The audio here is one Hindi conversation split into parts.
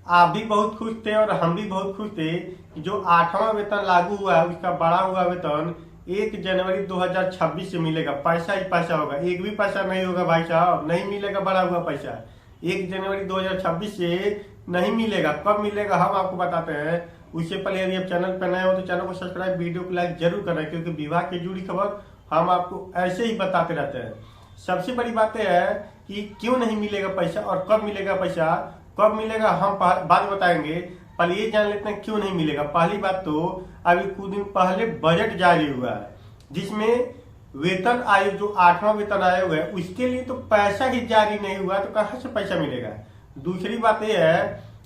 आप भी बहुत खुश थे और हम भी बहुत खुश थे कि जो 8वां वेतन लागू हुआ है उसका बढ़ा हुआ वेतन 1 जनवरी 2026 से मिलेगा। पैसा ही पैसा होगा, एक भी पैसा नहीं होगा भाई साहब, नहीं मिलेगा बढ़ा हुआ पैसा। 1 जनवरी 2026 से नहीं मिलेगा। कब मिलेगा हम आपको बताते हैं। उससे पहले यदि आप चैनल पर नए हो तो चैनल को सब्सक्राइब, वीडियो को लाइक जरूर करना, क्योंकि विभाग की जुड़ी खबर हम आपको ऐसे ही बताते रहते हैं। सबसे बड़ी बात यह है कि क्यों नहीं मिलेगा पैसा और कब मिलेगा पैसा, कब मिलेगा हम बाद बताएंगे। पहले ये जान लेते हैं क्यों नहीं मिलेगा। पहली बात तो अभी कुछ दिन पहले बजट जारी हुआ है, जिसमें वेतन आयोग जो 8वां वेतन आयोग है उसके लिए तो पैसा ही जारी नहीं हुआ, तो कहां से पैसा मिलेगा। दूसरी बात यह है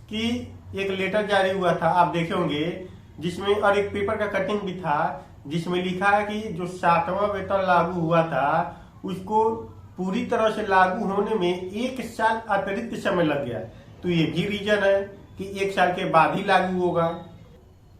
कि एक लेटर जारी हुआ था, आप देखे होंगे, जिसमें और एक पेपर का कटिंग भी था, जिसमें लिखा है कि जो 7वां वेतन लागू हुआ था उसको पूरी तरह से लागू होने में 1 साल अतिरिक्त समय लग गया। तो ये भी रीजन है कि 1 साल के बाद ही लागू होगा।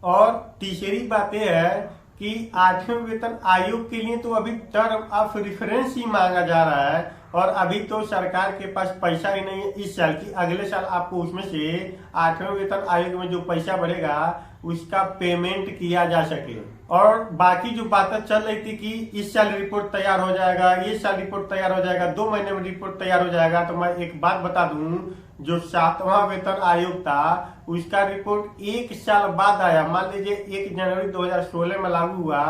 और तीसरी बात यह है कि 8वें वेतन आयोग के लिए तो अभी टर्म ऑफ रेफरेंस ही मांगा जा रहा है, और अभी तो सरकार के पास पैसा ही नहीं है इस साल की। अगले साल आपको उसमें से 8वें वेतन आयोग में जो पैसा बढ़ेगा उसका पेमेंट किया जा सके। और बाकी जो बातें चल रही थी कि इस साल रिपोर्ट तैयार हो जाएगा, इस साल रिपोर्ट तैयार हो जाएगा, 2 महीने में रिपोर्ट तैयार हो जाएगा, तो मैं एक बात बता दूं, जो 7वां वेतन आयोग था उसका रिपोर्ट 1 साल बाद आया। मान लीजिए 1 जनवरी 2016 में लागू हुआ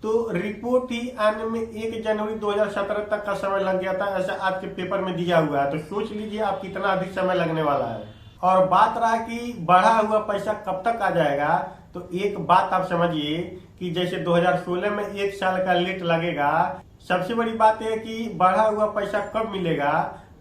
तो रिपोर्ट ही आने में 1 जनवरी 2017 तक का समय लग गया था, ऐसा आज के पेपर में दिया हुआ है। तो सोच लीजिए आप कितना अधिक समय लगने वाला है। और बात रहा कि बढ़ा हुआ पैसा कब तक आ जाएगा, तो एक बात आप समझिए कि जैसे 2016 में 1 साल का लेट लगेगा। सबसे बड़ी बात है कि बढ़ा हुआ पैसा कब मिलेगा,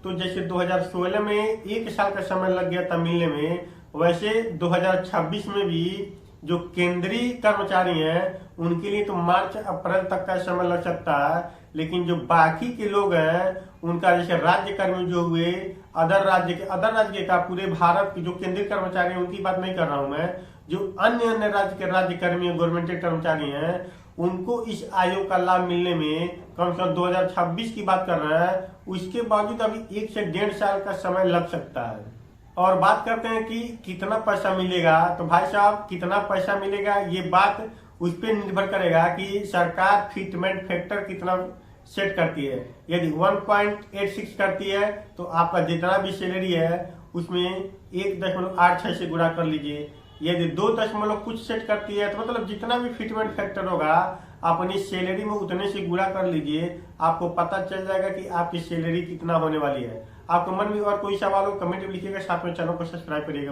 तो जैसे 2016 में 1 साल का समय लग गया था मिलने में, वैसे 2026 में भी जो केंद्रीय कर्मचारी हैं उनके लिए तो मार्च अप्रैल तक का समय लग सकता है। लेकिन जो बाकी के लोग हैं उनका, जैसे राज्य कर्मी जो हुए अदर राज्य के का पूरे भारत के जो केंद्रीय कर्मचारी हैं उनकी बात नहीं कर रहा हूं मैं, जो अन्य अन्य राज्य के राज्य कर्मी गवर्नमेंट कर्मचारी हैं उनको इस आयोग का लाभ मिलने में कम से कम 2026 की बात कर रहे हैं। उसके बावजूद अभी 1 से 1.5 साल का समय लग सकता है। और बात करते हैं कि कितना पैसा मिलेगा, तो भाई साहब कितना पैसा मिलेगा ये बात उस पर निर्भर करेगा कि सरकार फिटमेंट फैक्टर कितना सेट करती है। यदि 1.86 करती है तो आपका जितना भी सैलरी है उसमें 1.86 से गुणा कर लीजिए। यदि 2 कुछ सेट करती है तो मतलब जितना भी फिटमेंट फैक्टर होगा अपनी सैलरी में उतने से गुणा कर लीजिए, आपको पता चल जाएगा कि आपकी सैलरी कितना होने वाली है। आपको मन में और कोई सवाल हो कमेंट में लिखिएगा, साथ में चैनल को सब्सक्राइब करिएगा।